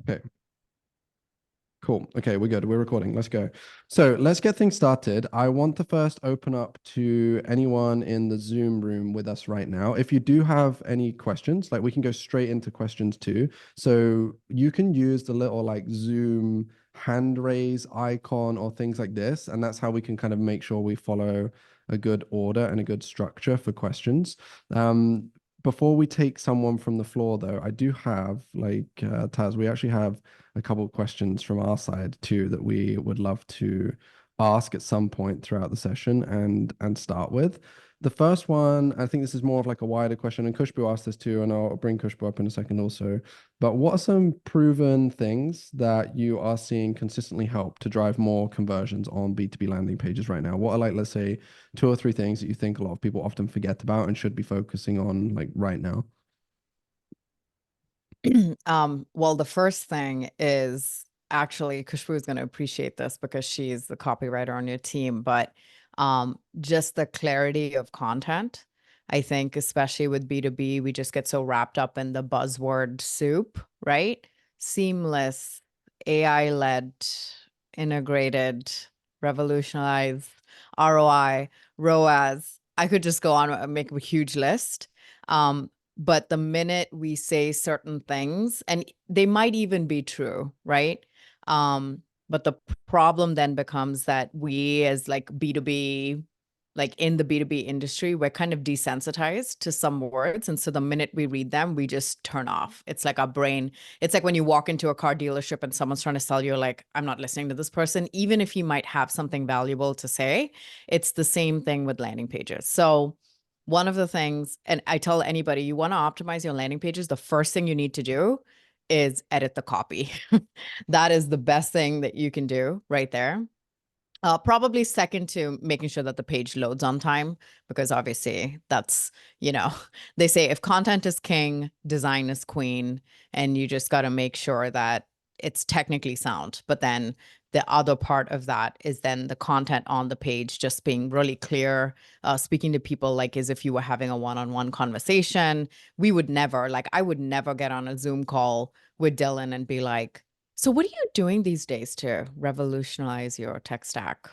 Okay, cool. Okay, we're good. We're recording. Let's go. So let's get things started. I want to first open up to anyone in the Zoom room with us right now. If you do have any questions, like we can go straight into questions too. So you can use the little like Zoom hand raise icon or things like this. And that's how we can kind of make sure we follow a good order and a good structure for questions. Before we take someone from the floor, though, I do have like Taz, we actually have a couple of questions from our side too that we would love to ask at some point throughout the session and start with. The first one, I think this is more of like a wider question, and Kushbu asked this too, and I'll bring Kushbu up in a second also. But what are some proven things that you are seeing consistently help to drive more conversions on B2B landing pages right now? What are like, let's say, two or three things that you think a lot of people often forget about and should be focusing on like right now? Well, the first thing is actually Kushbu is going to appreciate this because she's the copywriter on your team, but just the clarity of content. I think especially with B2B, we just get so wrapped up in the buzzword soup, right? Seamless, AI-led, integrated, revolutionized, ROI, ROAS. I could just go on and make a huge list. But the minute we say certain things, and they might even be true, right? But the problem then becomes that we as like B2B, like in the B2B industry, we're kind of desensitized to some words. And so the minute we read them, we just turn off. It's like our brain. It's like when you walk into a car dealership and someone's trying to sell you, like, I'm not listening to this person, even if you might have something valuable to say. It's the same thing with landing pages. So one of the things, and I tell anybody, you want to optimize your landing pages, the first thing you need to do is edit the copy. That is the best thing that you can do right there. Probably second to making sure that the page loads on time, because obviously that's, they say if content is king, design is queen, and you just got to make sure that it's technically sound. But then the other part of that is then the content on the page just being really clear, speaking to people like as if you were having a one-on-one conversation. We would never, like I would never get on a Zoom call with Dylan and be like, so what are you doing these days to revolutionize your tech stack?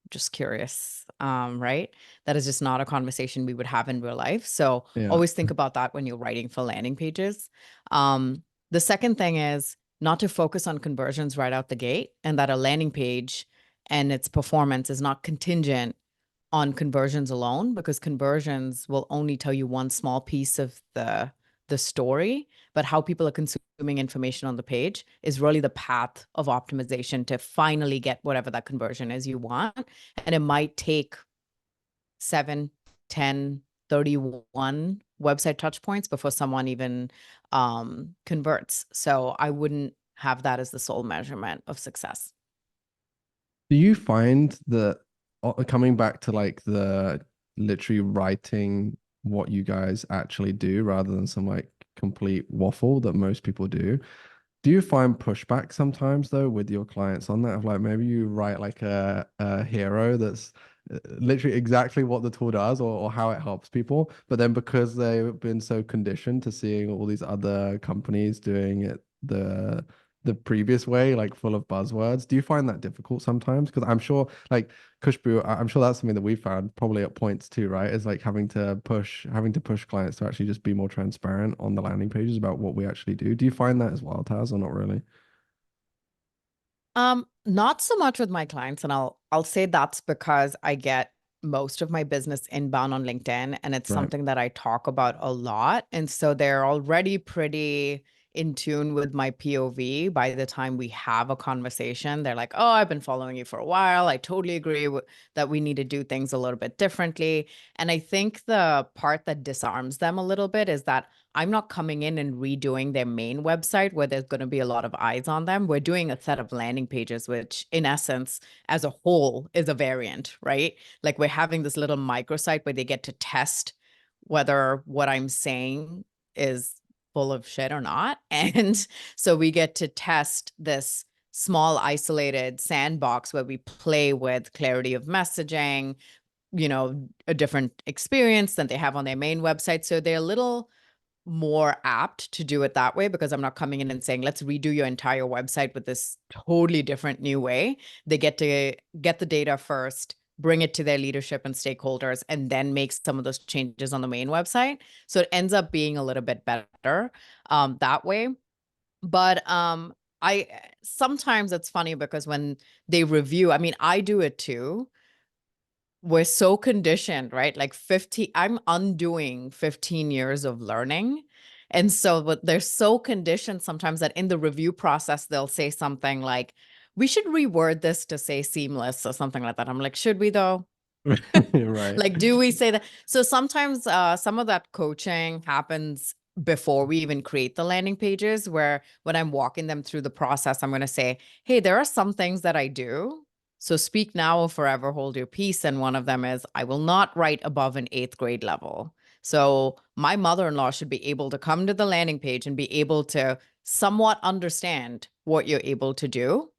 Just curious, right? That is just not a conversation we would have in real life. So Yeah. always think about that when you're writing for landing pages. The second thing is not to focus on conversions right out the gate, and that a landing page and its performance is not contingent on conversions alone, because conversions will only tell you one small piece of the story, but how people are consuming information on the page is really the path of optimization to finally get whatever that conversion is you want. And it might take 7, 10, 31 website touch points before someone even converts. So I wouldn't have that as the sole measurement of success. Do you find that coming back to like the literally writing what you guys actually do rather than some like complete waffle that most people do you find pushback sometimes though with your clients on that of like maybe you write like a hero that's literally exactly what the tool does or how it helps people, but then because they've been so conditioned to seeing all these other companies doing it the previous way, like full of buzzwords, do you find that difficult sometimes? Because I'm sure like Kushbu, I'm sure that's something that we found probably at points too, right? Is like having to push clients to actually just be more transparent on the landing pages about what we actually do. Do you find that as well, Taz, or not really? Not so much with my clients, and I'll say that's because I get most of my business inbound on LinkedIn, and it's Right. something that I talk about a lot. And so they're already pretty in tune with my POV by the time we have a conversation. They're like, "Oh, I've been following you for a while. I totally agree that we need to do things a little bit differently." And I think the part that disarms them a little bit is that I'm not coming in and redoing their main website where there's going to be a lot of eyes on them. We're doing a set of landing pages, which in essence, as a whole, is a variant, right? Like we're having this little microsite where they get to test whether what I'm saying is full of shit or not. And so we get to test this small isolated sandbox where we play with clarity of messaging, a different experience than they have on their main website. So they're a little more apt to do it that way because I'm not coming in and saying, let's redo your entire website with this totally different new way. They get to get the data first, bring it to their leadership and stakeholders, and then make some of those changes on the main website. So it ends up being a little bit better that way. But I sometimes it's funny because when they review, I mean, I do it too. We're so conditioned, right? Like I'm undoing 15 years of learning. And so, but they're so conditioned sometimes that in the review process, they'll say something like, we should reword this to say seamless or something like that. I'm like, should we though? Right. Like, do we say that? So sometimes some of that coaching happens before we even create the landing pages, where when I'm walking them through the process, I'm going to say, hey, there are some things that I do. So speak now or forever hold your peace. And one of them is, I will not write above an 8th grade level. So my mother-in-law should be able to come to the landing page and be able to somewhat understand what you're able to do.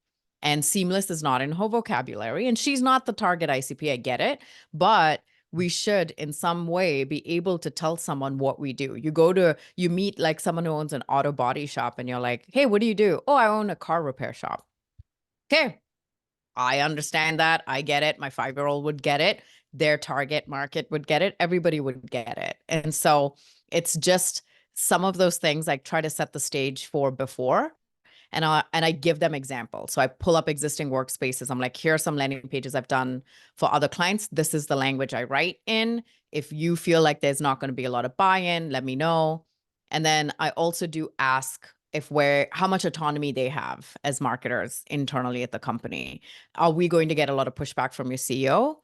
And seamless is not in her vocabulary. And she's not the target ICP. I get it. But we should in some way be able to tell someone what we do. You meet like someone who owns an auto body shop and you're like, hey, what do you do? Oh, I own a car repair shop. Okay. I understand that. I get it. My 5-year-old would get it. Their target market would get it. Everybody would get it. And so it's just some of those things I try to set the stage for before and I give them examples. So I pull up existing workspaces. I'm like, here are some landing pages I've done for other clients. This is the language I write in. If you feel like there's not going to be a lot of buy-in, let me know. And then I also do ask how much autonomy they have as marketers internally at the company. Are we going to get a lot of pushback from your CEO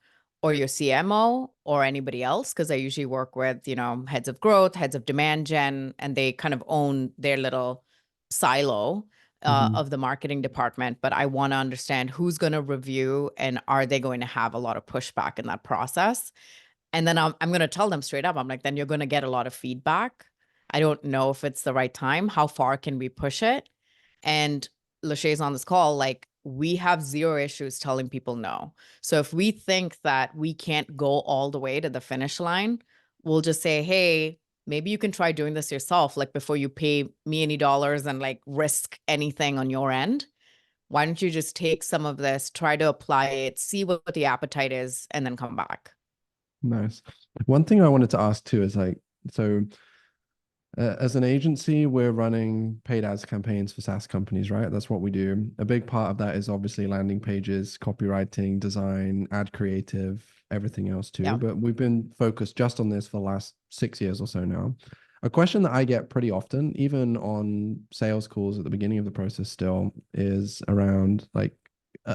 or your CMO or anybody else? Because I usually work with, heads of growth, heads of demand gen, and they kind of own their little silo Mhm. of the marketing department, but I want to understand who's going to review and are they going to have a lot of pushback in that process? And then I'm going to tell them straight up. I'm like, then you're going to get a lot of feedback. I don't know if it's the right time. How far can we push it? And Lachey's on this call, like we have zero issues telling people no. So if we think that we can't go all the way to the finish line, we'll just say, hey, maybe you can try doing this yourself, like before you pay me any dollars and like risk anything on your end. Why don't you just take some of this, try to apply it, see what the appetite is, and then come back? Nice. One thing I wanted to ask too is like, so as an agency, we're running paid ads campaigns for SaaS companies, right? That's what we do. A big part of that is obviously landing pages, copywriting, design, ad creative, everything else too. Yeah. But we've been focused just on this for the last 6 years or so now. A question that I get pretty often, even on sales calls at the beginning of the process still, is around like,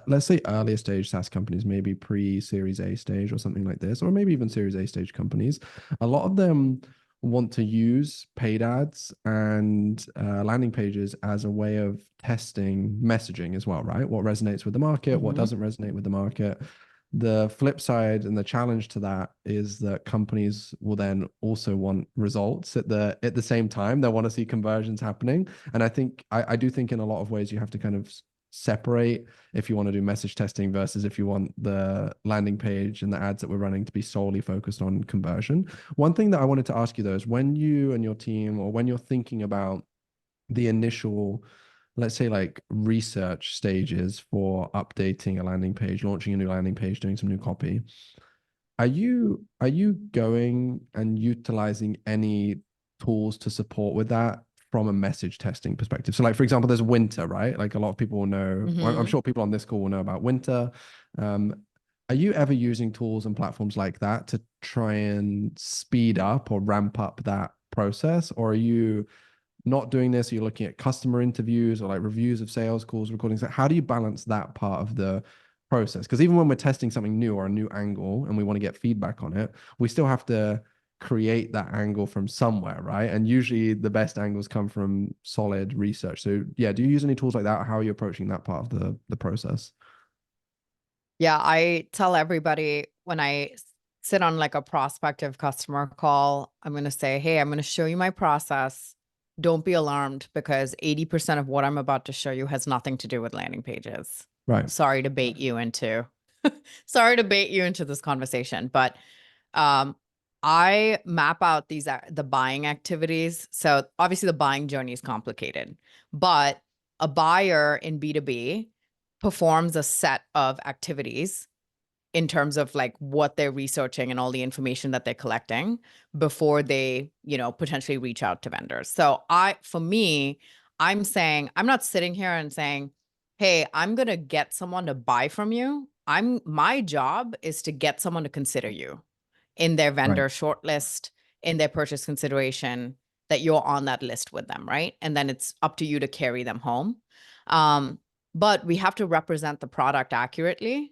let's say earlier stage SaaS companies, maybe pre-Series A stage or something like this, or maybe even Series A stage companies. A lot of them want to use paid ads and landing pages as a way of testing messaging as well, right? What resonates with the market, what doesn't resonate with the market. The flip side and the challenge to that is that companies will then also want results at the same time. They want to see conversions happening. And I do think in a lot of ways you have to kind of separate if you want to do message testing versus if you want the landing page and the ads that we're running to be solely focused on conversion. One thing that I wanted to ask you though is when you and your team, or when you're thinking about the initial, let's say like research stages for updating a landing page, launching a new landing page, doing some new copy, are you going and utilizing any tools to support with that from a message testing perspective? So like, for example, there's Winter, right? Like a lot of people will know, or I'm sure people on this call will know about Winter. Um, are you ever using tools and platforms like that to try and speed up or ramp up that process? Or are you not doing this? Are you looking at customer interviews or like reviews of sales calls, recordings? How do you balance that part of the process? Because even when we're testing something new or a new angle and we want to get feedback on it, we still have to create that angle from somewhere, right? And usually the best angles come from solid research. So yeah, do you use any tools like that? How are you approaching that part of the process? Yeah, I tell everybody when I sit on like a prospective customer call, I'm going to say, hey, I'm going to show you my process. Don't be alarmed because 80% of what I'm about to show you has nothing to do with landing pages. Right. Sorry to bait you into sorry to bait you into this conversation, but I map out the buying activities. So obviously the buying journey is complicated, but a buyer in B2B performs a set of activities in terms of like what they're researching and all the information that they're collecting before they, potentially reach out to vendors. So for me, I'm saying, I'm not sitting here and saying, hey, I'm going to get someone to buy from you. My job is to get someone to consider you in their Right. vendor shortlist, in their purchase consideration, that you're on that list with them, right? And then it's up to you to carry them home. But we have to represent the product accurately.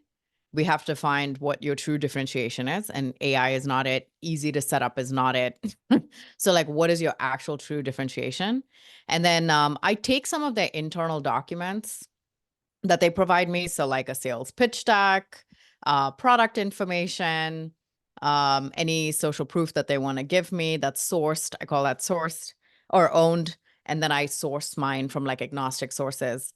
We have to find what your true differentiation is, and AI is not it. Easy to set up is not it. So like, what is your actual true differentiation? And then I take some of their internal documents that they provide me. So like a sales pitch deck, product information, any social proof that they want to give me that's sourced. I call that sourced or owned. And then I source mine from like agnostic sources,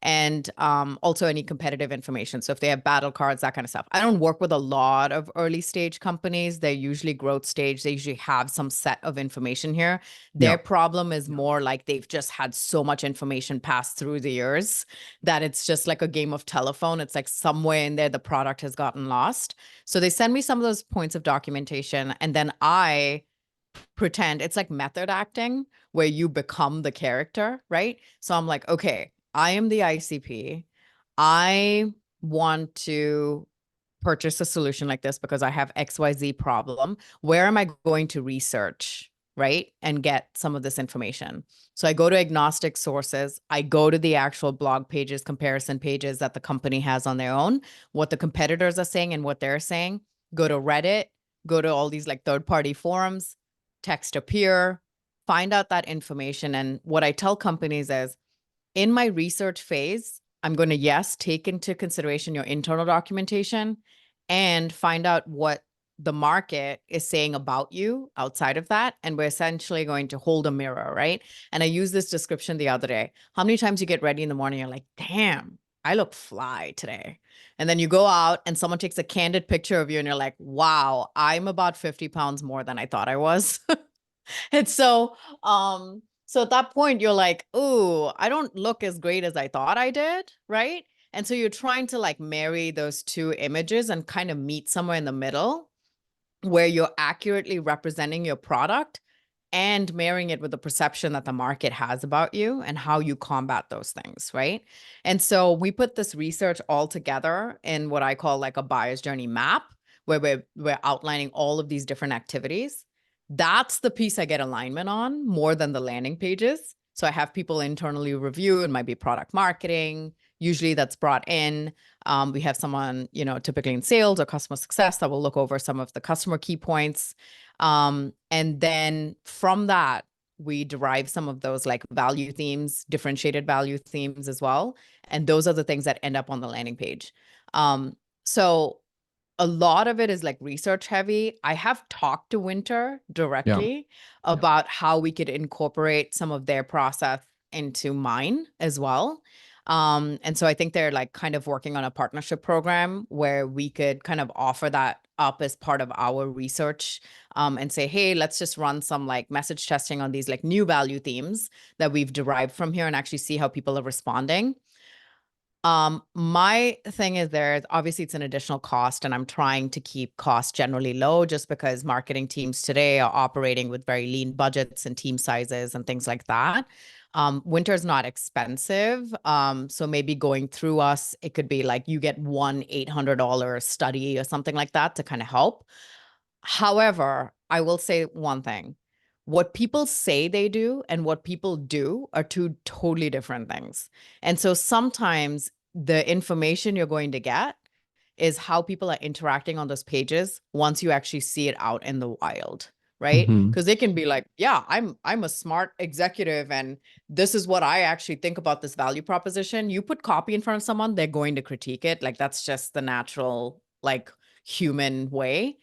and also any competitive information. So if they have battle cards, that kind of stuff. I don't work with a lot of early stage companies. They're usually growth stage. They usually have some set of information here. Yeah. Their problem is more like they've just had so much information pass through the years that it's just like a game of telephone. It's like somewhere in there, the product has gotten lost. So they send me some of those points of documentation, and then I pretend it's like method acting where you become the character, right? So I'm like, okay, I am the ICP. I want to purchase a solution like this because I have XYZ problem. Where am I going to research, right? And get some of this information. So I go to agnostic sources. I go to the actual blog pages, comparison pages that the company has on their own, what the competitors are saying and what they're saying. Go to Reddit, go to all these like third-party forums, text a peer, find out that information. And what I tell companies is, in my research phase, I'm going to, yes, take into consideration your internal documentation and find out what the market is saying about you outside of that. And we're essentially going to hold a mirror, right? And I used this description the other day. How many times you get ready in the morning, you're like, damn, I look fly today. And then you go out and someone takes a candid picture of you and you're like, wow, I'm about 50 pounds more than I thought I was. And so at that point, you're like, ooh, I don't look as great as I thought I did, right? And so you're trying to like marry those two images and kind of meet somewhere in the middle where you're accurately representing your product and marrying it with the perception that the market has about you and how you combat those things, right? And so we put this research all together in what I call like a buyer's journey map, where we're outlining all of these different activities. That's the piece I get alignment on more than the landing pages. So I have people internally review. It might be product marketing. Usually that's brought in. We have someone, typically in sales or customer success that will look over some of the customer key points. And then from that, we derive some of those like value themes, differentiated value themes as well. And those are the things that end up on the landing page. So a lot of it is like research heavy. I have talked to Winter Yeah. directly about how we could incorporate some of their process into mine as well. And so I think they're like kind of working on a partnership program where we could kind of offer that up as part of our research, and say, hey, let's just run some like message testing on these like new value themes that we've derived from here and actually see how people are responding. My thing is obviously it's an additional cost, and I'm trying to keep costs generally low just because marketing teams today are operating with very lean budgets and team sizes and things like that. Winter's not expensive. So maybe going through us, it could be like you get one $800 study or something like that to kind of help. However, I will say one thing. What people say they do and what people do are two totally different things. And so sometimes the information you're going to get is how people are interacting on those pages once you actually see it out in the wild, right? Hmm. Because they can be like, yeah, I'm a smart executive and this is what I actually think about this value proposition. You put copy in front of someone, they're going to critique it. Like that's just the natural, like human way.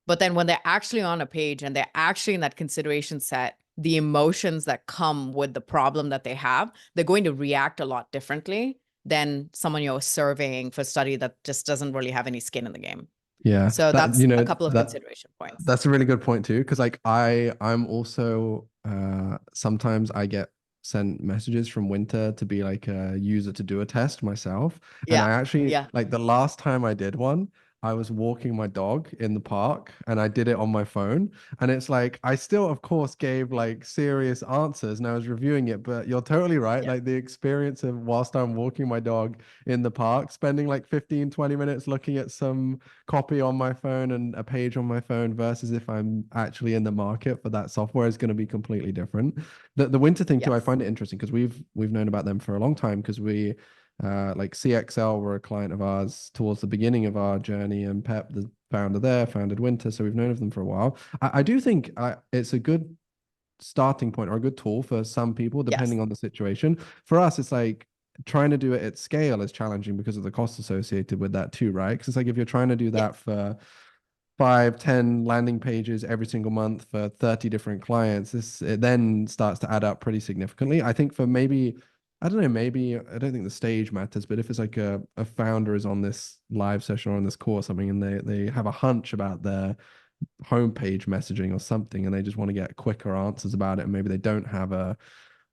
But then when they're actually on a page and they're actually in that consideration set, the emotions that come with the problem that they have, they're going to react a lot differently than someone you're surveying for study that just doesn't really have any skin in the game. Yeah, So that that's a couple of consideration points. that's a really good point too, because like I'm also sometimes I get sent messages from Winter to be like a user to do a test myself. And Yeah. I actually Yeah. like the last time I did one, I was walking my dog in the park and I did it on my phone. And it's like I still, of course, gave like serious answers and I was reviewing it, but you're totally right. Yeah. Like the experience of whilst I'm walking my dog in the park, spending like 15, 20 minutes looking at some copy on my phone and a page on my phone versus if I'm actually in the market for that software is going to be completely different. The Winter thing too, I Yes. find it interesting because we've known about them for a long time because we like CXL were a client of ours towards the beginning of our journey, and Pep, the founder there, founded Winter, so we've known of them for a while. I do think it's a good starting point or a good tool for some people, Yes. depending on the situation. For us, it's like trying to do it at scale is challenging because of the costs associated with that too, right? Because it's like if you're trying to do Yes. that for 5, 10 landing pages every single month for 30 different clients, it then starts to add up pretty significantly. I think for maybe, I don't know, maybe I don't think the stage matters, but if it's like a founder is on this live session or on this call or something and they have a hunch about their homepage messaging or something and they just want to get quicker answers about it and maybe they don't have a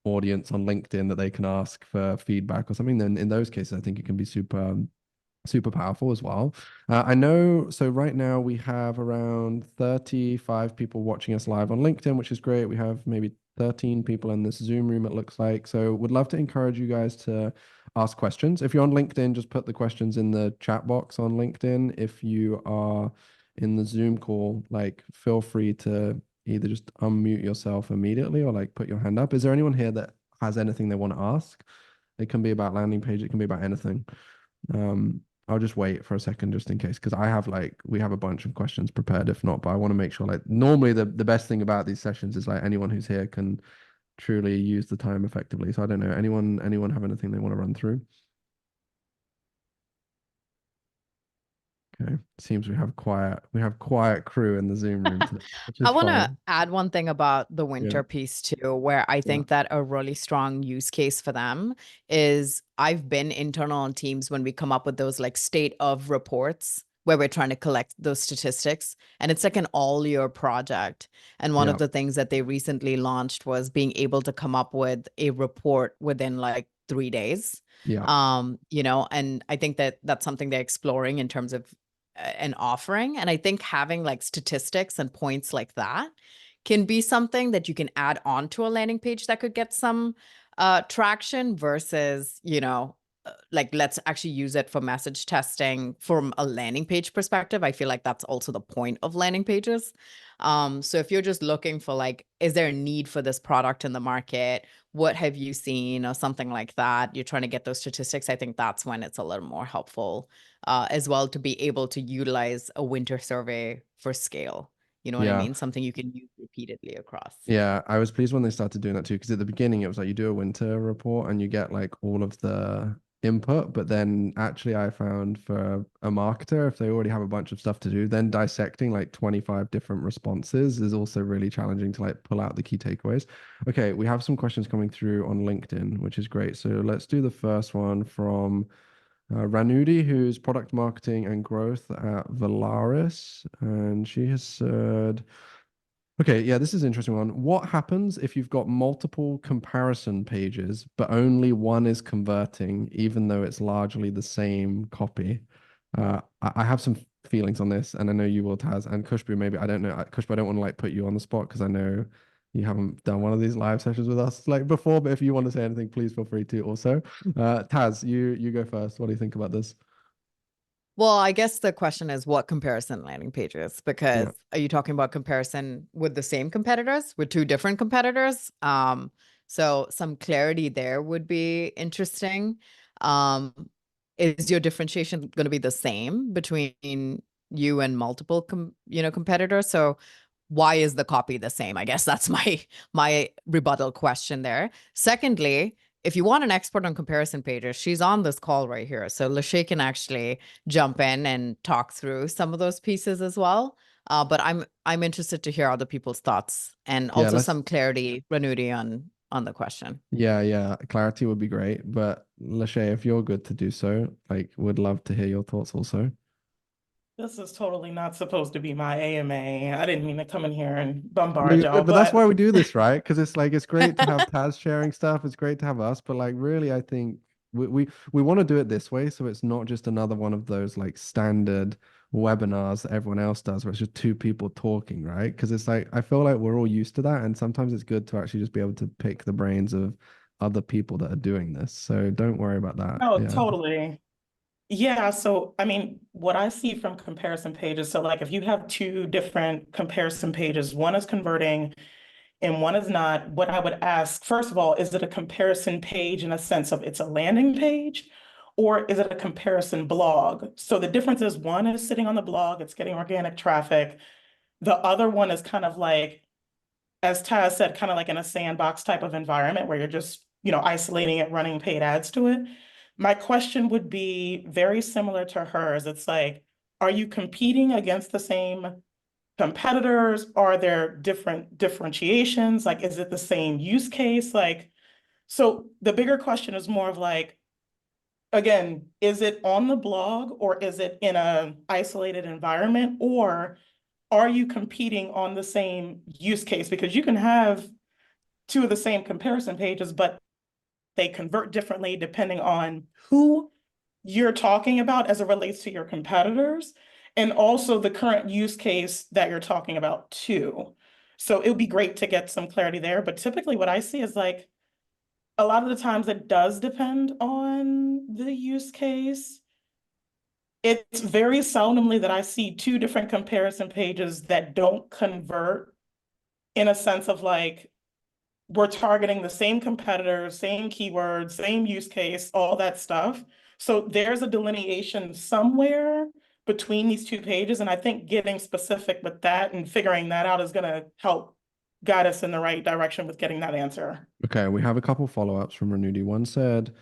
audience on LinkedIn that they can ask for feedback or something, then in those cases I think it can be super powerful as well. I know, so right now we have around 35 people watching us live on LinkedIn, which is great. We have maybe 13 people in this Zoom room, it looks like. So would love to encourage you guys to ask questions. If you're on LinkedIn, just put the questions in the chat box on LinkedIn. If you are in the Zoom call, like feel free to either just unmute yourself immediately or like put your hand up. Is there anyone here that has anything they want to ask? It can be about landing page, it can be about anything. Um, I'll just wait for a second just in case because I have like we have a bunch of questions prepared if not, but I want to make sure like normally the best thing about these sessions is like anyone who's here can truly use the time effectively. So I don't know, anyone have anything they want to run through? Okay. Seems we have quiet crew in the Zoom room today, which I is want to fine. add one thing about the Yeah. winter piece too, where I Yeah. think that a really strong use case for them is I've been internal on teams when we come up with those like state of reports where we're trying to collect those statistics. And it's like an all year project. And one of Yeah. the things that they recently launched was being able to come up with a report within like 3 days. Yeah. And I think that that's something they're exploring in terms of an offering. And I think having like statistics and points like that can be something that you can add on to a landing page that could get some traction versus, like let's actually use it for message testing from a landing page perspective. I feel like that's also the point of landing pages. So if you're just looking for like, is there a need for this product in the market? What have you seen or something like that? You're trying to get those statistics. I think that's when it's a little more helpful as well to be able to utilize a winter survey for scale. You know what I Yeah. mean? Something you can use repeatedly across. Yeah, I was pleased when they started doing that too, because at the beginning it was like you do a winter report and you get like all of the input, but then actually I found for a marketer, if they already have a bunch of stuff to do, then dissecting like 25 different responses is also really challenging to like pull out the key takeaways. Okay, we have some questions coming through on LinkedIn, which is great. So let's do the first one from Ranudi, who's product marketing and growth at Valaris, and she has said, okay, yeah, this is an interesting one. What happens if you've got multiple comparison pages, but only one is converting, even though it's largely the same copy? I have some feelings on this, and I know you will, Taz, and Kushbu, maybe. I don't know. Kushbu, I don't want to like put you on the spot because I know you haven't done one of these live sessions with us like before, but if you want to say anything, please feel free to also. Taz, you go first. What do you think about this? Well, I guess the question is what comparison landing pages? Because Yeah. are you talking about comparison with the same competitors, with two different competitors? So some clarity there would be interesting. Um, is your differentiation going to be the same between you and multiple competitors? So why is the copy the same? I guess that's my rebuttal question there. Secondly, if you want an expert on comparison pages, she's on this call right here. So Lachey can actually jump in and talk through some of those pieces as well. But I'm interested to hear other people's thoughts and Yeah, also let's some clarity, Ranudi, on the question. yeah, clarity would be great. But Lachey, if you're good to do so, like would love to hear your thoughts also. This is totally not supposed to be my AMA. I didn't mean to come in here and No, bombard you're y'all, good, but that's but why we do this, right? Because it's like it's great to have Taz sharing stuff. It's great to have us, but like really, I think we want to do it this way, so it's not just another one of those like standard webinars that everyone else does, where it's just two people talking, right? Because it's like I feel like we're all used to that, and sometimes it's good to actually just be able to pick the brains of other people that are doing this. So don't worry about that. no, Yeah. totally. Yeah, so I mean, what I see from comparison pages, so like if you have two different comparison pages, one is converting and one is not, what I would ask, first of all, is it a comparison page in a sense of it's a landing page, or is it a comparison blog? So the difference is one is sitting on the blog, it's getting organic traffic. The other one is kind of like, as Taz said, kind of like in a sandbox type of environment where you're just, isolating it, running paid ads to it. My question would be very similar to hers. It's like, are you competing against the same competitors? Are there different differentiations? Like, is it the same use case? Like, so the bigger question is more of like, again, is it on the blog or is it in a isolated environment? Or are you competing on the same use case? Because you can have two of the same comparison pages, but they convert differently depending on who you're talking about as it relates to your competitors and also the current use case that you're talking about too. So it would be great to get some clarity there. But typically what I see is like a lot of the times it does depend on the use case. It's very seldomly that I see two different comparison pages that don't convert in a sense of like, we're targeting the same competitors, same keywords, same use case, all that stuff. So there's a delineation somewhere between these two pages. And I think getting specific with that and figuring that out is going to help guide us in the right direction with getting that answer. Okay, we have a couple follow-ups from Renudi. One said,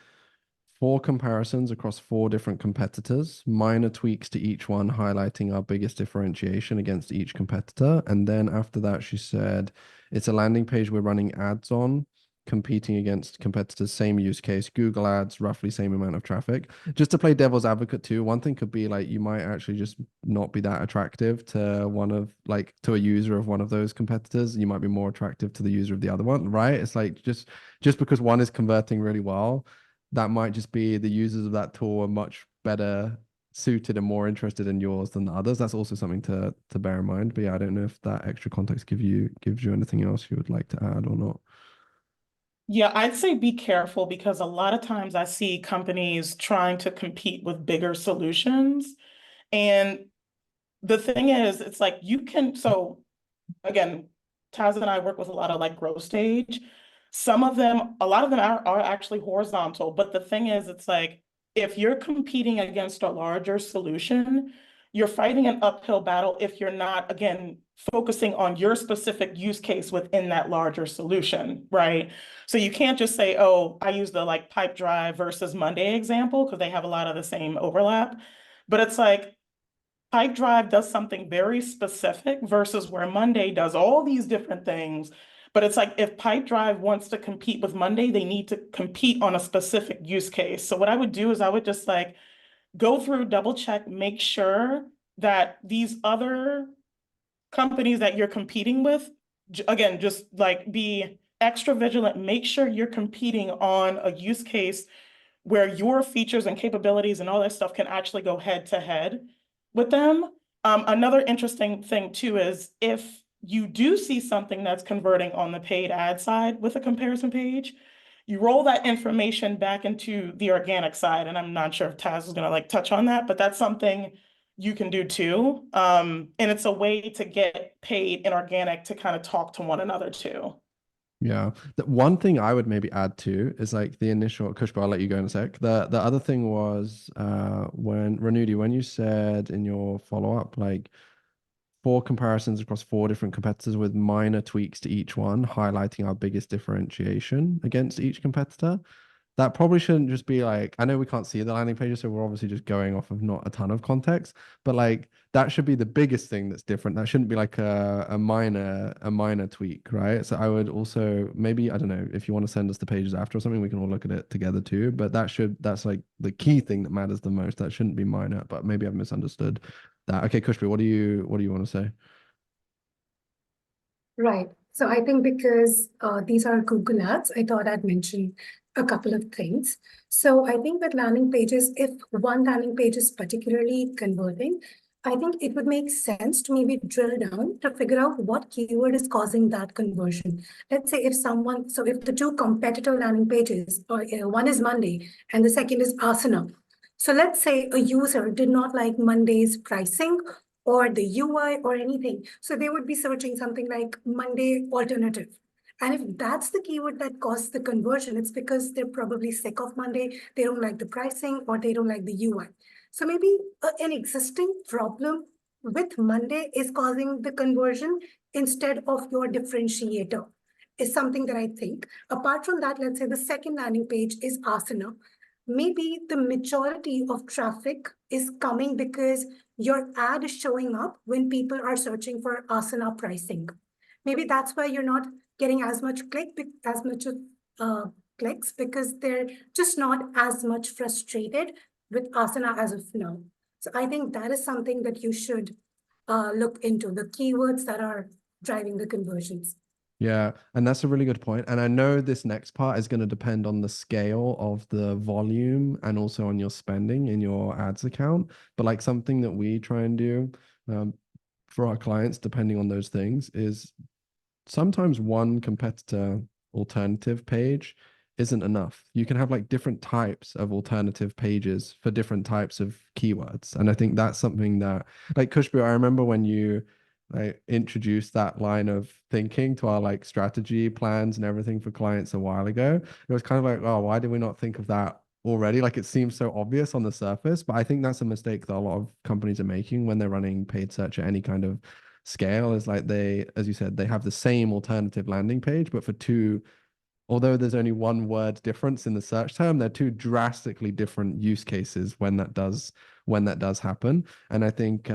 four comparisons across four different competitors, minor tweaks to each one, highlighting our biggest differentiation against each competitor. And then after that, she said, it's a landing page we're running ads on, competing against competitors, same use case, Google ads, roughly same amount of traffic. Just to play devil's advocate too, one thing could be like you might actually just not be that attractive to one of like to a user of one of those competitors. You might be more attractive to the user of the other one, right? It's like just because one is converting really well, that might just be the users of that tool are much better suited and more interested in yours than the others. That's also something to bear in mind. But yeah, I don't know if that extra context gives you anything else you would like to add or not. Yeah, I'd say be careful because a lot of times I see companies trying to compete with bigger solutions. And the thing is, it's like you can, so again, Taz and I work with a lot of like growth stage. Some of them, a lot of them are actually horizontal, but the thing is, it's like if you're competing against a larger solution, you're fighting an uphill battle if you're not, again, focusing on your specific use case within that larger solution, right? So you can't just say, oh, I use the like Pipe Drive versus Monday example because they have a lot of the same overlap. But it's like Pipe Drive does something very specific versus where Monday does all these different things. But it's like if Pipe Drive wants to compete with Monday, they need to compete on a specific use case. So what I would do is I would just like go through, double check, make sure that these other companies that you're competing with, again, just like be extra vigilant, make sure you're competing on a use case where your features and capabilities and all that stuff can actually go head to head with them. Another interesting thing too is if you do see something that's converting on the paid ad side with a comparison page, you roll that information back into the organic side. And I'm not sure if Taz is gonna like touch on that, but that's something you can do too. And it's a way to get paid in organic to kind of talk to one another too. Yeah. The one thing I would maybe add to is like the initial Kushba, I'll let you go in a sec. The other thing was when Ranudi, when you said in your follow-up, like four comparisons across four different competitors with minor tweaks to each one, highlighting our biggest differentiation against each competitor. That probably shouldn't just be like, I know we can't see the landing pages, so we're obviously just going off of not a ton of context, but like that should be the biggest thing that's different. That shouldn't be like a minor tweak, right? So I would also maybe, I don't know, if you want to send us the pages after or something, we can all look at it together too. But that's like the key thing that matters the most. That shouldn't be minor, but maybe I've misunderstood. that. Okay, Kushbu, what do you want to say? Right. So I think because these are Google ads, I thought I'd mention a couple of things. So I think with landing pages, if one landing page is particularly converting, I think it would make sense to maybe drill down to figure out what keyword is causing that conversion. Let's say if the two competitor landing pages, or one is Monday and the second is Asana. So let's say a user did not like Monday's pricing or the UI or anything. So they would be searching something like Monday alternative. And if that's the keyword that caused the conversion, it's because they're probably sick of Monday, they don't like the pricing, or they don't like the UI. So maybe an existing problem with Monday is causing the conversion instead of your differentiator, is something that I think. Apart from that, let's say the second landing page is Asana. Maybe the majority of traffic is coming because your ad is showing up when people are searching for Asana pricing. Maybe that's why you're not getting as much clicks, because they're just not as much frustrated with Asana as of now. So I think that is something that you should look into, the keywords that are driving the conversions. Yeah, and that's a really good point. And I know this next part is going to depend on the scale of the volume and also on your spending in your ads account. But like something that we try and do for our clients, depending on those things, is sometimes one competitor alternative page isn't enough. You can have like different types of alternative pages for different types of keywords. And I think that's something that, like Kushbu, I remember when you like introduced that line of thinking to our like strategy plans and everything for clients a while ago. It was kind of like, oh, why did we not think of that already? Like it seems so obvious on the surface, but I think that's a mistake that a lot of companies are making when they're running paid search at any kind of scale. Is like they, as you said, they have the same alternative landing page, but for two, although there's only one word difference in the search term, they're two drastically different use cases when that does happen. And I think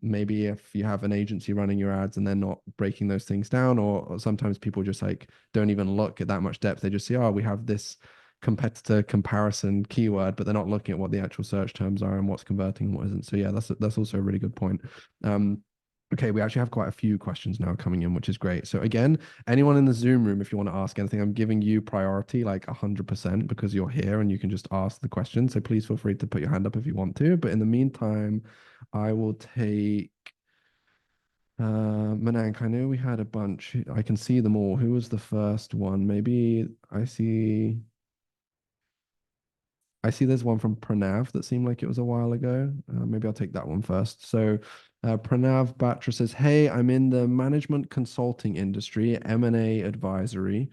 maybe if you have an agency running your ads and they're not breaking those things down, or sometimes people just like don't even look at that much depth. They just see, oh, we have this competitor comparison keyword, but they're not looking at what the actual search terms are and what's converting and what isn't. So yeah, that's also a really good point. Okay, we actually have quite a few questions now coming in, which is great. So again, anyone in the Zoom room, if you want to ask anything, I'm giving you priority like 100% because you're here and you can just ask the question. So please feel free to put your hand up if you want to. But in the meantime, I will take Manank. I know we had a bunch. I can see them all. Who was the first one? Maybe I see there's one from Pranav that seemed like it was a while ago. Maybe I'll take that one first. So Pranav Batra says, hey, I'm in the management consulting industry, M&A advisory,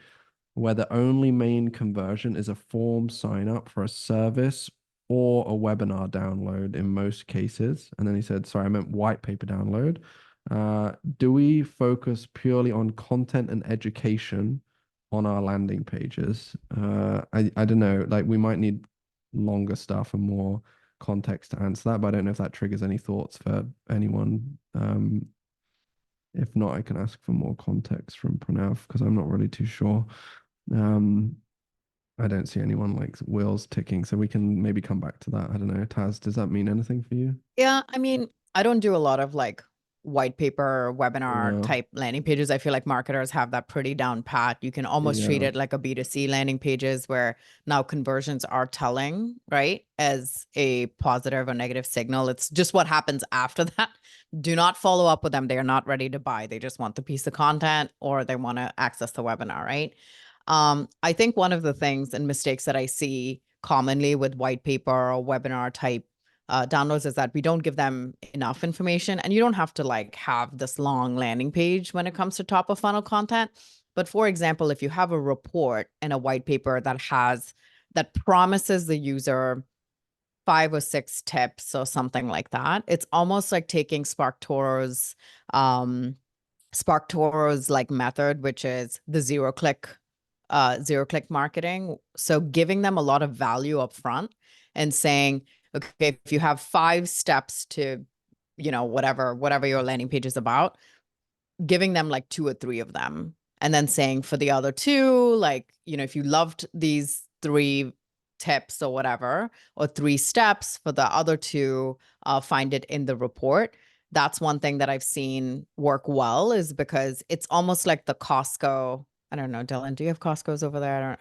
where the only main conversion is a form sign up for a service or a webinar download in most cases. And then he said, sorry, I meant white paper download. Do we focus purely on content and education on our landing pages? I don't know, like we might need longer stuff and more context to answer that, but I don't know if that triggers any thoughts for anyone. If not, I can ask for more context from Pranav because I'm not really too sure. I don't see anyone like wheels ticking, so we can maybe come back to that. I don't know. Tas, does that mean anything for you? Yeah, I mean, I don't do a lot of like white paper webinar type landing pages. I feel like marketers have that pretty down pat. You can almost treat it like a B2C landing pages where now conversions are telling, right, as a positive or negative signal. It's just what happens after that. Do not follow up with them. They are not ready to buy. They just want the piece of content or they want to access the webinar, right? I think one of the things and mistakes that I see commonly with white paper or webinar type downloads is that we don't give them enough information, and you don't have to like have this long landing page when it comes to top of funnel content. But for example, if you have a report and a white paper that promises the user 5 or 6 tips or something like that, it's almost like taking SparkToro's like method, which is the zero click marketing. So giving them a lot of value up front and saying, okay, if you have 5 steps to, whatever your landing page is about, giving them like 2 or 3 of them. And then saying for the other 2, like, if you loved these 3 tips or whatever, or 3 steps for the other 2, find it in the report. That's one thing that I've seen work well, is because it's almost like the Costco. I don't know, Dylan, do you have Costco's over there?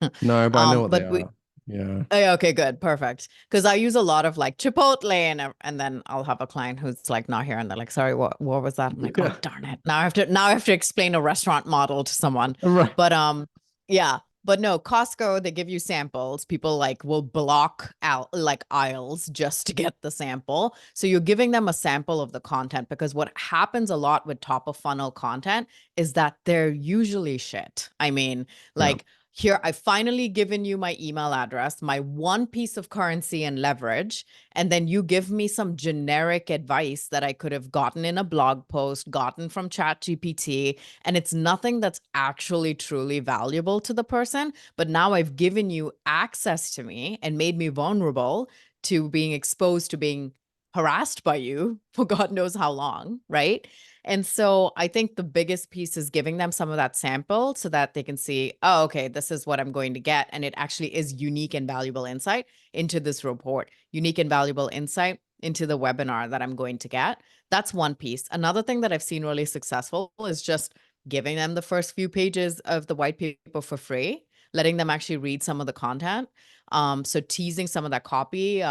I don't. No, but I know what they But we, are. Yeah. oh, okay, good, perfect. Because I use a lot of like Chipotle, and then I'll have a client who's like not here, and they're like, "Sorry, what was that?" I'm like, "Oh, darn it! Now I have to explain a restaurant model to someone." Right. But yeah. But no, Costco, they give you samples. People like will block out like aisles just to get the sample. So you're giving them a sample of the content, because what happens a lot with top of funnel content is that they're usually shit. I mean, like, here, I've finally given you my email address, my one piece of currency and leverage, and then you give me some generic advice that I could have gotten in a blog post, gotten from ChatGPT, and it's nothing that's actually truly valuable to the person. But now I've given you access to me and made me vulnerable to being exposed to being harassed by you for God knows how long, right? And so I think the biggest piece is giving them some of that sample so that they can see, oh, okay, this is what I'm going to get. And it actually is unique and valuable insight into this report, unique and valuable insight into the webinar that I'm going to get. That's one piece. Another thing that I've seen really successful is just giving them the first few pages of the white paper for free, letting them actually read some of the content. So teasing some of that copy.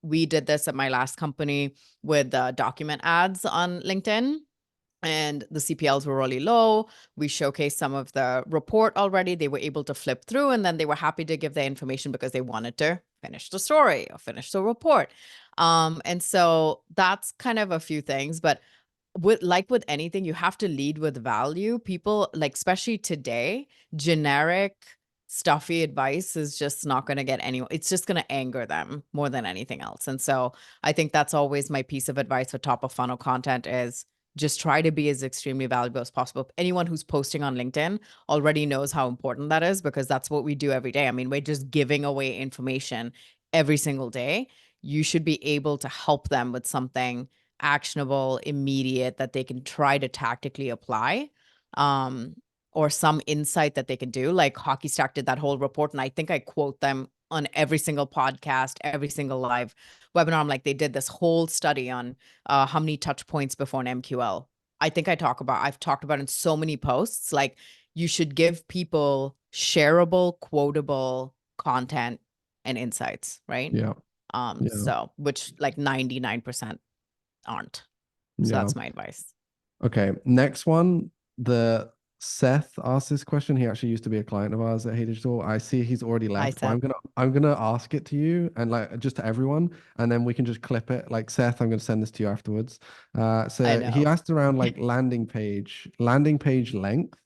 We did this at my last company with document ads on LinkedIn, and the CPLs were really low. We showcased some of the report already. They were able to flip through, and then they were happy to give the information because they wanted to finish the story or finish the report. And so that's kind of a few things, but with anything, you have to lead with value. People, like, especially today, generic stuffy advice is just not going to get anyone. It's just going to anger them more than anything else. And so I think that's always my piece of advice for top of funnel content is just try to be as extremely valuable as possible. Anyone who's posting on LinkedIn already knows how important that is, because that's what we do every day. I mean, we're just giving away information every single day. You should be able to help them with something actionable, immediate, that they can try to tactically apply, or some insight that they can do. Like Hockey Stack did that whole report, and I think I quote them on every single podcast, every single live webinar. I'm like, they did this whole study on how many touch points before an MQL. I think I've talked about in so many posts, like you should give people shareable, quotable content and insights, right? Yeah. So which like 99% aren't. So that's my advice. Okay. Next one. The Seth asked this question. He actually used to be a client of ours at Hey Digital. I see he's already left, but I'm gonna ask it to you and like just to everyone, and then we can just clip it. Like Seth, I'm gonna send this to you afterwards. So he asked around like landing page length.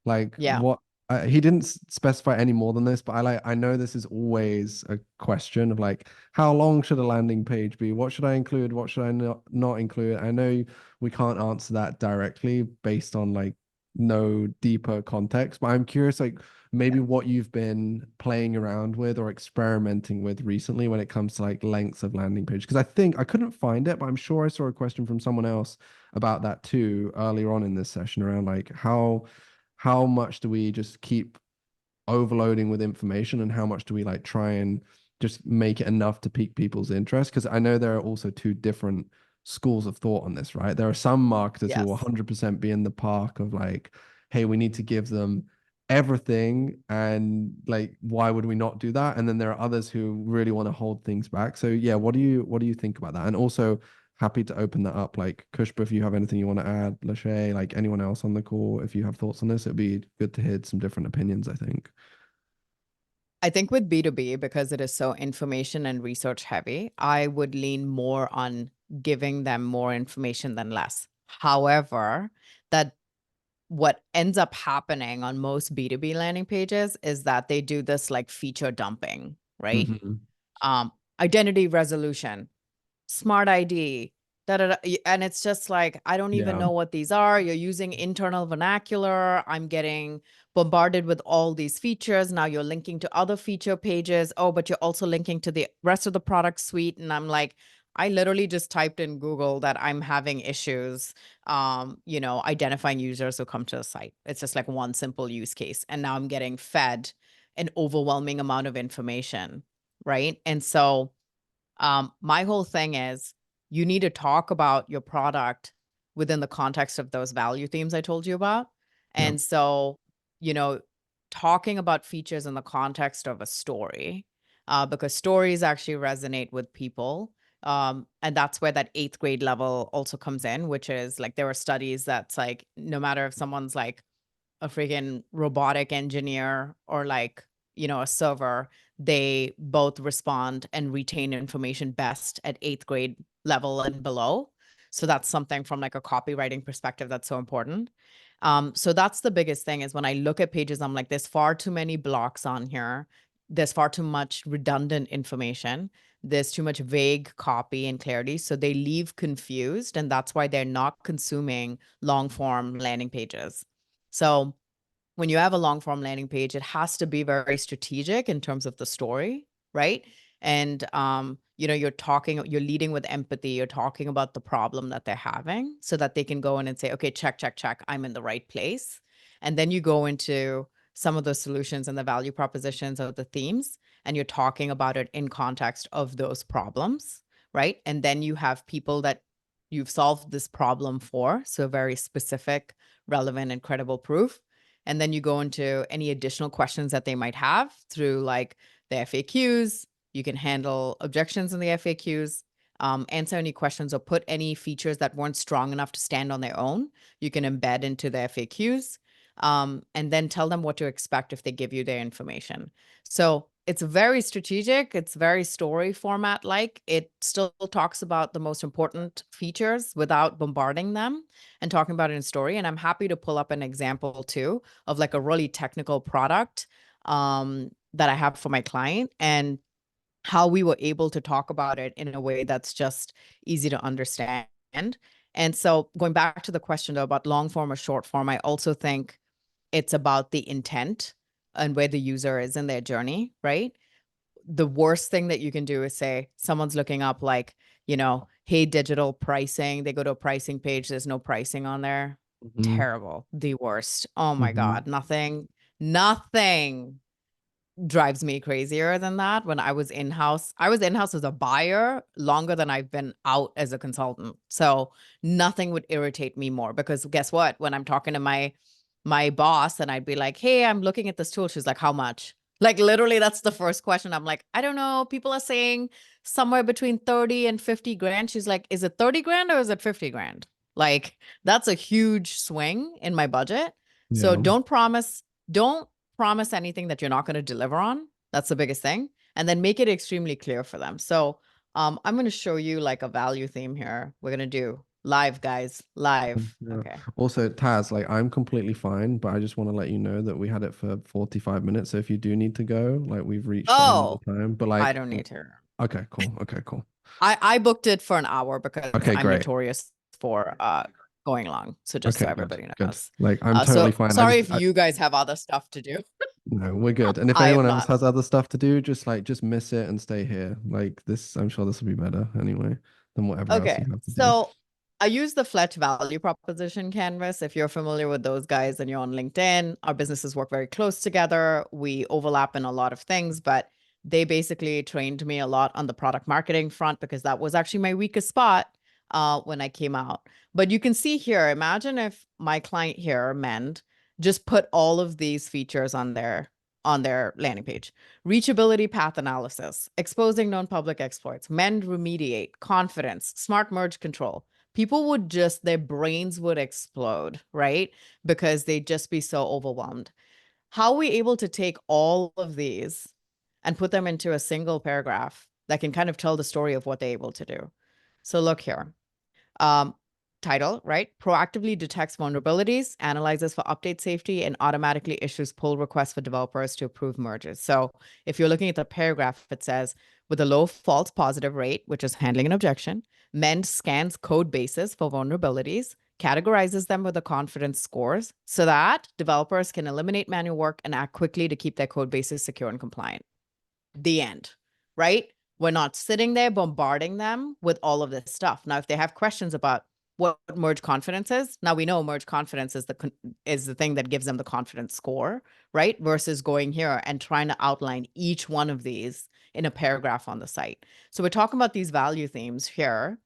Like what he didn't specify any more than this, but I know this is always a question of like, how long should a landing page be? What should I include? What should I not include? I know we can't answer that directly based on like no deeper context, but I'm curious, like maybe what you've been playing around with or experimenting with recently when it comes to like lengths of landing page. Because I think I couldn't find it, but I'm sure I saw a question from someone else about that too earlier on in this session around like how much do we just keep overloading with information and how much do we like try and just make it enough to pique people's interest? Because I know there are also two different schools of thought on this, right? There are some marketers who will 100% be in the park of like, hey, we need to give them everything, and like, why would we not do that? And then there are others who really want to hold things back. So yeah, what do you think about that? And also happy to open that up. Like Kushba, if you have anything you want to add, Lachey, like anyone else on the call, if you have thoughts on this, it'd be good to hear some different opinions, I think. I think with B2B, because it is so information and research heavy, I would lean more on giving them more information than less. However, that what ends up happening on most B2B landing pages is that they do this like feature dumping, right? Identity resolution, smart ID, and it's just like, I don't even know what these are. You're using internal vernacular. I'm getting bombarded with all these features. Now you're linking to other feature pages. Oh, but you're also linking to the rest of the product suite. And I'm like, I literally just typed in Google that I'm having issues, identifying users who come to the site. It's just like one simple use case. And now I'm getting fed an overwhelming amount of information, right? And so my whole thing is you need to talk about your product within the context of those value themes I told you about. Yeah. And so, you know, talking about features in the context of a story, because stories actually resonate with people. And that's where that 8th grade level also comes in, which is like, there are studies that's like, no matter if someone's like a freaking robotic engineer or like, you know, a server, they both respond and retain information best at 8th grade level and below. So that's something from like a copywriting perspective that's so important. So that's the biggest thing is when I look at pages, I'm like, there's far too many blocks on here. There's far too much redundant information. There's too much vague copy and clarity. So they leave confused. And that's why they're not consuming long form landing pages. So when you have a long form landing page, it has to be very strategic in terms of the story, right? And you know, you're leading with empathy, you're talking about the problem that they're having so that they can go in and say, okay, check, I'm in the right place. And then you go into some of the solutions and the value propositions of the themes, and you're talking about it in context of those problems, right? And then you have people that you've solved this problem for, so very specific, relevant, and credible proof. And then you go into any additional questions that they might have through like the FAQs. You can handle objections in the FAQs, answer any questions or put any features that weren't strong enough to stand on their own. You can embed into the FAQs, and then tell them what to expect if they give you their information. So it's very strategic. It's very story format like. It still talks about the most important features without bombarding them and talking about it in story. And I'm happy to pull up an example too of like a really technical product that I have for my client and how we were able to talk about it in a way that's just easy to understand. And so going back to the question though about long form or short form, I also think it's about the intent and where the user is in their journey, right? The worst thing that you can do is say someone's looking up like, you know, hey, digital pricing. They go to a pricing page. There's no pricing on there. Mhm. Terrible. The worst. Oh my Mhm. God. Nothing drives me crazier than that. When I was in-house as a buyer longer than I've been out as a consultant. So nothing would irritate me more because guess what? When I'm talking to my boss and I'd be like, hey, I'm looking at this tool. She's like, how much? Like literally that's the first question. I'm like, I don't know. People are saying somewhere between 30 and 50 grand. She's like, is it 30 grand or is it 50 grand? Like that's a huge swing in my budget. So Yeah. don't promise anything that you're not going to deliver on. That's the biggest thing. And then make it extremely clear for them. So I'm going to show you like a value theme here. We're going to do live, guys, live. Yeah. Okay. Also, Taz, like I'm completely fine, but I just want to let you know that we had it for 45 minutes. So if you do need to go, like we've reached the end of the time. But like, I don't need to. okay, cool. Okay, cool. I booked it for an hour because Okay, I'm great. notorious for going long. So just so Okay, everybody good. knows. Like I'm totally fine. Sorry if you guys have other stuff to do. No, we're good. And if I am anyone else not. has other stuff to do, just miss it and stay here. Like this, I'm sure this will be better anyway than whatever else Okay, you have to do. so I use the Fletch value proposition canvas. If you're familiar with those guys and you're on LinkedIn, our businesses work very close together. We overlap in a lot of things, but they basically trained me a lot on the product marketing front because that was actually my weakest spot when I came out. But you can see here, imagine if my client here, Mend, just put all of these features on their landing page. Reachability path analysis, exposing known public exploits, Mend remediate, confidence, smart merge control. People would just, their brains would explode, right? Because they'd just be so overwhelmed. How are we able to take all of these and put them into a single paragraph that can kind of tell the story of what they're able to do? So look here. Title, right? Proactively detects vulnerabilities, analyzes for update safety, and automatically issues pull requests for developers to approve merges. So if you're looking at the paragraph, it says, with a low false positive rate, which is handling an objection, Mend scans code bases for vulnerabilities, categorizes them with the confidence scores so that developers can eliminate manual work and act quickly to keep their code bases secure and compliant. The end, right? We're not sitting there bombarding them with all of this stuff. Now, if they have questions about what merge confidence is. Now we know merge confidence is the thing that gives them the confidence score, right? Versus going here and trying to outline each one of these in a paragraph on the site. So we're talking about these value themes here.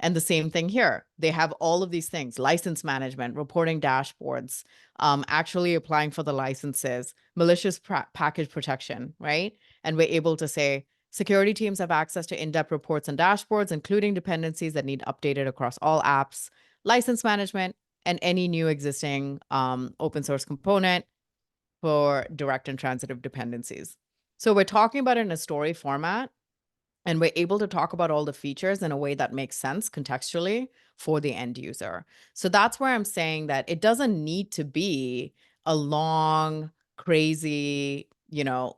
And the same thing here. They have all of these things: license management, reporting dashboards, actually applying for the licenses, malicious package protection, right? And we're able to say, security teams have access to in-depth reports and dashboards, including dependencies that need updated across all apps, license management, and any new existing open source component for direct and transitive dependencies. So we're talking about it in a story format, and we're able to talk about all the features in a way that makes sense contextually for the end user. So that's where I'm saying that it doesn't need to be a long, crazy,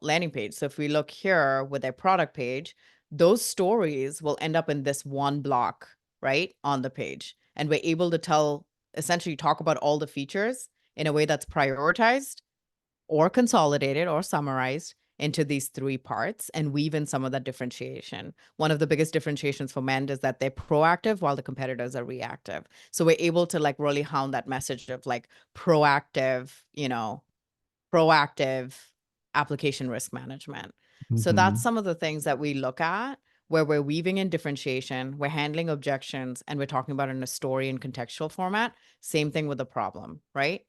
landing page. So if we look here with their product page, those stories will end up in this one block, right, on the page. And we're able to essentially talk about all the features in a way that's prioritized or consolidated or summarized into these three parts and weave in some of that differentiation. One of the biggest differentiations for Mend is that they're proactive while the competitors are reactive. So we're able to really hound that message of proactive, proactive application risk management. So that's some of the things that we look at where we're weaving in differentiation, we're handling objections, and we're talking about it in a story and contextual format. Same thing with the problem, right?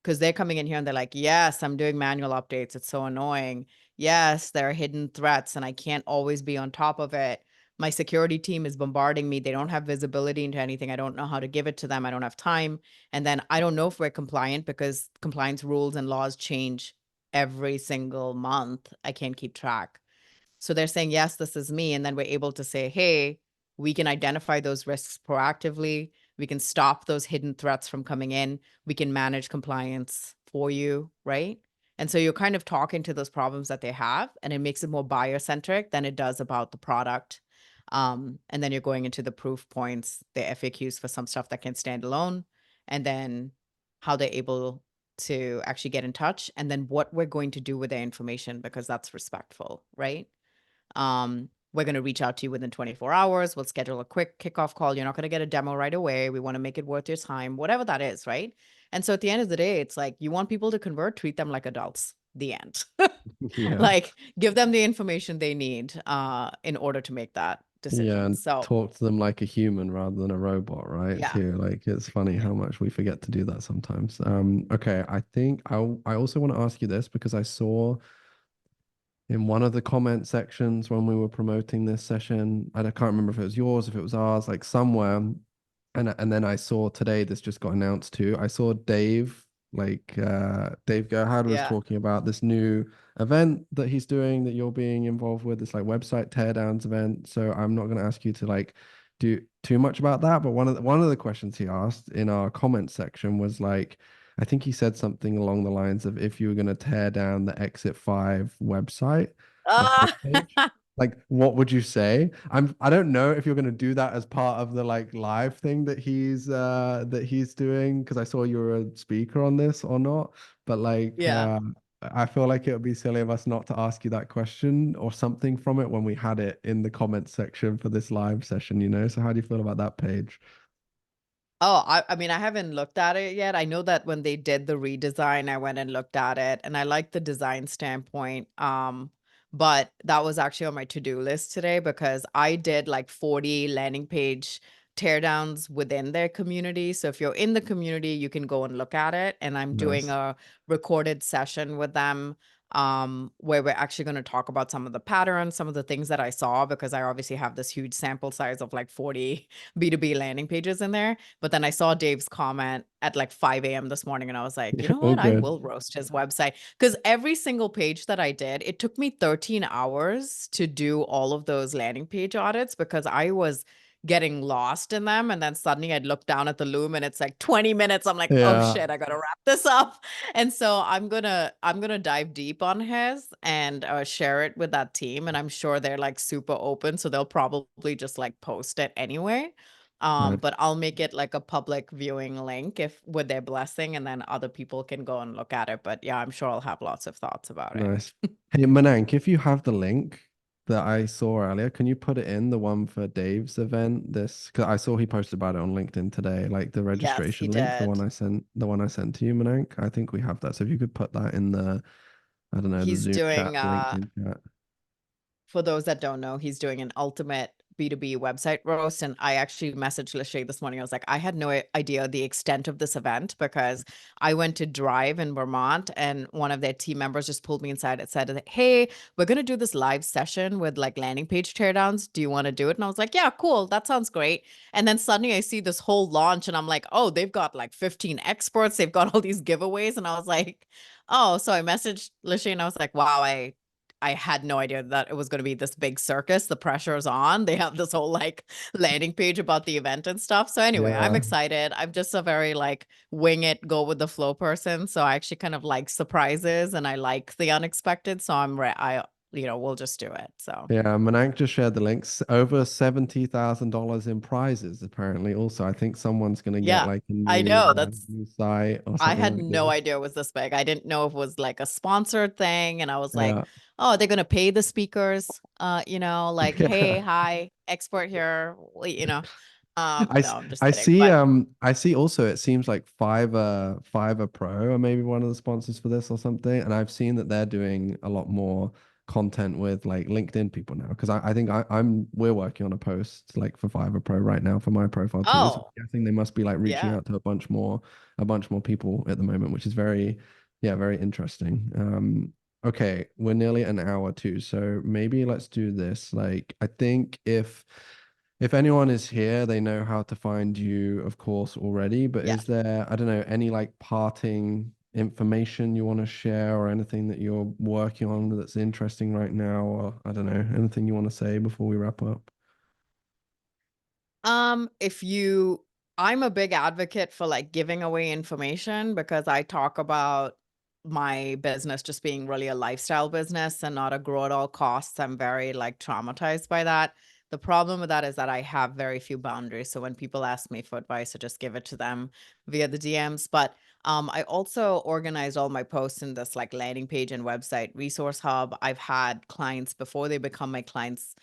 Because they're coming in here and they're like, yes, I'm doing manual updates. It's so annoying. Yes, there are hidden threats and I can't always be on top of it. My security team is bombarding me. They don't have visibility into anything. I don't know how to give it to them. I don't have time. And then I don't know if we're compliant because compliance rules and laws change every single month. I can't keep track. So they're saying, yes, this is me. And then we're able to say, hey, we can identify those risks proactively. We can stop those hidden threats from coming in. We can manage compliance for you, right? And so you're kind of talking to those problems that they have, and it makes it more buyer-centric than it does about the product. And then you're going into the proof points, the FAQs for some stuff that can stand alone, and then how they're able to actually get in touch, and then what we're going to do with their information, because that's respectful, right? We're going to reach out to you within 24 hours. We'll schedule a quick kickoff call. You're not going to get a demo right away. We want to make it worth your time, whatever that is, right? And so at the end of the day, it's like, you want people to convert, treat them like adults, the end. Yeah. Give them the information they need in order to make that decision. Yeah, and So talk to them like a human rather than a robot, right? Yeah. Too. It's funny how much we forget to do that sometimes. Okay, I think I also want to ask you this because I saw in one of the comment sections when we were promoting this session, and I can't remember if it was yours, if it was ours, somewhere, and then I saw today this just got announced too. I saw Dave Dave Gerhard was talking about this new event that he's doing that you're being involved with, this website teardowns event. So I'm not going to ask you to do too much about that, but one of the questions he asked in our comment section was I think he said something along the lines of, if you were going to tear down the Exit 5 website, page, what would you say? I don't know if you're going to do that as part of the live thing that he's doing, because I saw you were a speaker on this or not, but I feel like it would be silly of us not to ask you that question or something from it when we had it in the comments section for this live session, so how do you feel about that page? Oh, I mean, I haven't looked at it yet. I know that when they did the redesign, I went and looked at it, and I like the design standpoint. But that was actually on my to-do list today because I did 40 landing page teardowns within their community. So if you're in the community, you can go and look at it. And I'm doing a recorded session with them where we're actually going to talk about some of the patterns, some of the things that I saw, because I obviously have this huge sample size of 40 B2B landing pages in there. But then I saw Dave's comment at 5 a.m. this morning, and I was like, you know what? I will roast his website, because every single page that I did, it took me 13 hours to do all of those landing page audits because I was getting lost in them. And then suddenly I'd look down at the Loom and it's 20 minutes. I'm like, oh shit, I gotta wrap this up. And so I'm gonna dive deep on his and share it with that team. And I'm sure they're super super so they'll probably just post it anyway. But I'll make it a public viewing link with their blessing, and then other people can go and look at it. But yeah, I'm sure I'll have lots of thoughts about it. Nice. Hey, Manank, if you have the link, that I saw earlier, can you put it in the one for Dave's event? This, because I saw he posted about it on LinkedIn today, like the Yes, he registration link, did. the one I sent to you, Manank. I think we have that. So if you could put that in the, I don't know, the He's Zoom chat, doing the LinkedIn chat. for those that don't know, he's doing an ultimate B2B website roast. And I actually messaged Lachey this morning. I was like, I had no idea the extent of this event because I went to Drive in Vermont and one of their team members just pulled me inside and said, hey, we're going to do this live session with like landing page teardowns. Do you want to do it? And I was like, yeah, cool. That sounds great. And then suddenly I see this whole launch and I'm like, oh, they've got like 15 experts. They've got all these giveaways. And I was like, oh, so I messaged Lachey and I was like, wow, I had no idea that it was going to be this big circus. The pressure is on. They have this whole like landing page about the event and stuff. So anyway, I'm Yeah. excited. I'm just a very like wing it, go with the flow person. So I actually kind of like surprises and I like the unexpected. So we'll just do it. So Yeah, Manank just shared the links. Over $70,000 in prizes, apparently. Also, I think someone's gonna get yeah, like a I know new site or I something had like no this. idea it was this big. I didn't know if it was like a sponsored thing. And I was like, Yeah. oh, they're gonna pay the speakers, like, hey, Yeah. hi, expert here, I no, s- I'm just kidding. I see also it seems like Fiverr Pro or maybe one of the sponsors for this or something. And I've seen that they're doing a lot more content with like LinkedIn people now. Because I think we're working on a post like for Fiverr Pro right now for my profile too. So Oh, I think they must be like reaching yeah. out to a bunch more people at the moment, which is very, yeah, very interesting. Okay, we're nearly an hour too. So maybe let's do this. Like I think if anyone is here, they know how to find you, of course, already. But Yeah. is there, I don't know, any like parting information you want to share or anything that you're working on that's interesting right now? Or I don't know, anything you want to say before we wrap up? If you, I'm a big advocate for like giving away information because I talk about my business just being really a lifestyle business and not a grow at all costs. I'm very like traumatized by that. The problem with that is that I have very few boundaries. So when people ask me for advice, I just give it to them via the DMs. But I also organized all my posts in this like landing page and website resource hub. I've had clients before they become my clients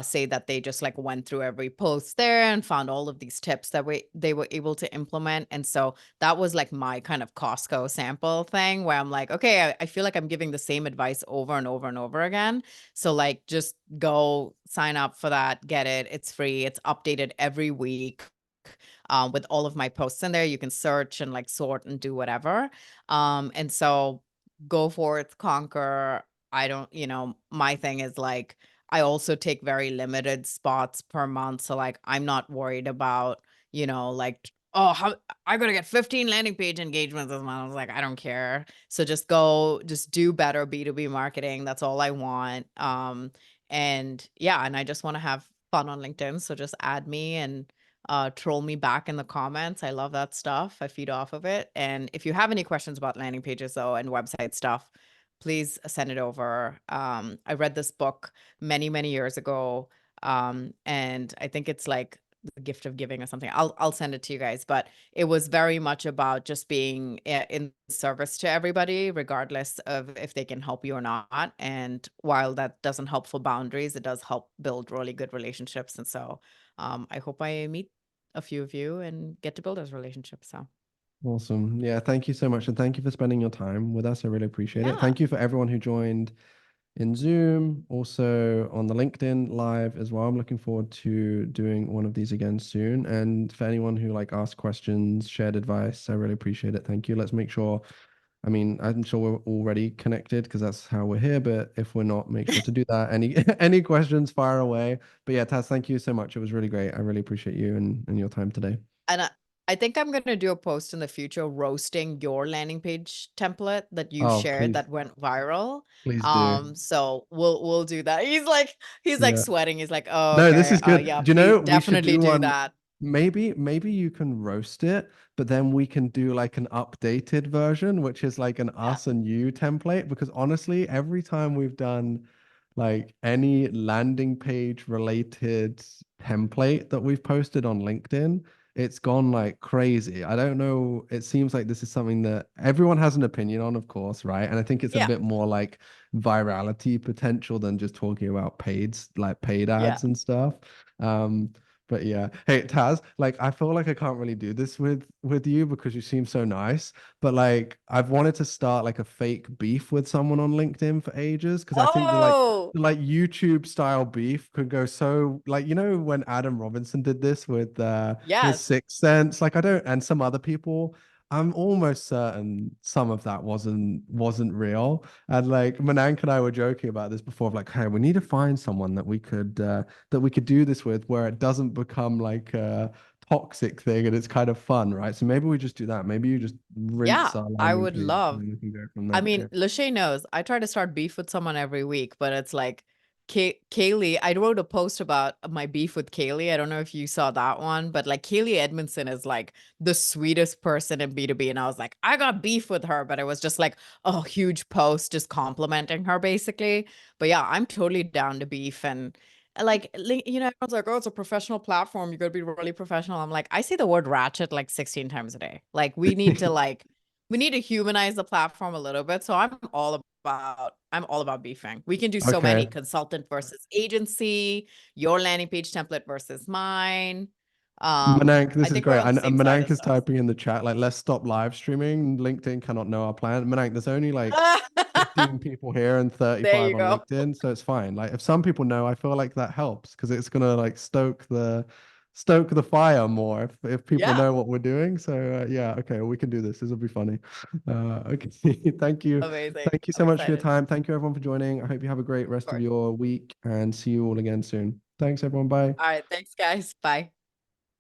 say that they just like went through every post there and found all of these tips that they were able to implement. And so that was like my kind of Costco sample thing where I'm like, okay, I feel like I'm giving the same advice over and over and over again. So like just go sign up for that, get it. It's free. It's updated every week. With all of my posts in there, you can search and like sort and do whatever. And so go forth, conquer. I don't, my thing is like, I also take very limited spots per month. So like I'm not worried about, like, oh, how I gotta get 15 landing page engagements this month. I was like, I don't care. So just do better B2B marketing. That's all I want. And yeah, and I just want to have fun on LinkedIn. So just add me and troll me back in the comments. I love that stuff. I feed off of it. And if you have any questions about landing pages though and website stuff, please send it over. I read this book many, many years ago. And I think it's like the gift of giving or something. I'll send it to you guys, but it was very much about just being in service to everybody, regardless of if they can help you or not. And while that doesn't help for boundaries, it does help build really good relationships. And so I hope I meet a few of you and get to build those relationships. So Awesome. Yeah, thank you so much. And thank you for spending your time with us. I really appreciate it. yeah. Thank you for everyone who joined in Zoom, also on the LinkedIn live as well. I'm looking forward to doing one of these again soon. And for anyone who like asked questions, shared advice, I really appreciate it. Thank you. Let's make sure, I mean, I'm sure we're already connected because that's how we're here. But if we're not, make sure to do that. Any questions, fire away. But yeah, Taz, thank you so much. It was really great. I really appreciate you and your time today. And I think I'm going to do a post in the future roasting your landing page template that you Oh, shared please, that went viral. please do. So we'll do that. He's like Yeah. sweating. He's like, oh, No, this okay. is good. Yeah, Do you please know we should definitely do do one? that. Maybe you can roast it, but then we can do like an updated version, which is like an Yeah. us and you template. Because honestly, every time we've done like any landing page related template that we've posted on LinkedIn, it's gone like crazy. I don't know. It seems like this is something that everyone has an opinion on, of course, right? And I think it's a Yeah. bit more like virality potential than just talking about paid Yeah. ads and stuff. But yeah, hey Taz, like I feel like I can't really do this with you because you seem so nice. But like I've wanted to start like a fake beef with someone on LinkedIn for ages because I think Oh, like YouTube style beef could go so like when Adam Robinson did this with yes. Sixth Sense, like I don't and some other people. I'm almost certain some of that wasn't real. And like Manank and I were joking about this before, of like, hey, we need to find someone that we could do this with where it doesn't become like a toxic thing and it's kind of fun, right? So maybe we just do that. Maybe you just Yeah, rinse our I landing would page love. and we can go from I there. mean, Yeah. Lachey knows I try to start beef with someone every week, but it's like Kaylee. I wrote a post about my beef with Kaylee. I don't know if you saw that one, but like Kaylee Edmondson is like the sweetest person in B2B. And I was like, I got beef with her, but it was just like a huge post just complimenting her basically. But yeah, I'm totally down to beef. And like, everyone's like, oh, it's a professional platform. You got to be really professional. I'm like, I see the word ratchet like 16 times a day. Like, we need to humanize the platform a little bit. So I'm all about beefing. We can do so many Okay. consultant versus agency, your landing page template versus mine. Manank, I this is think we're great. on the And same side Manank of is stuff. typing in the chat, like, let's stop live streaming. LinkedIn cannot know our plan. Manank, there's only like 15 people here and There 35 you on go. LinkedIn, so it's fine. Like, if some people know, I feel like that helps because it's gonna like stoke the fire more if people Yeah. know what we're doing. So yeah, okay, we can do this. This will be funny. Okay, thank you. Amazing. Thank you so I'm much for your excited. time. Thank you everyone for joining. I hope you have a great Of rest of course. your week and see you all again soon. Thanks everyone. Bye. All right. Thanks, guys. Bye.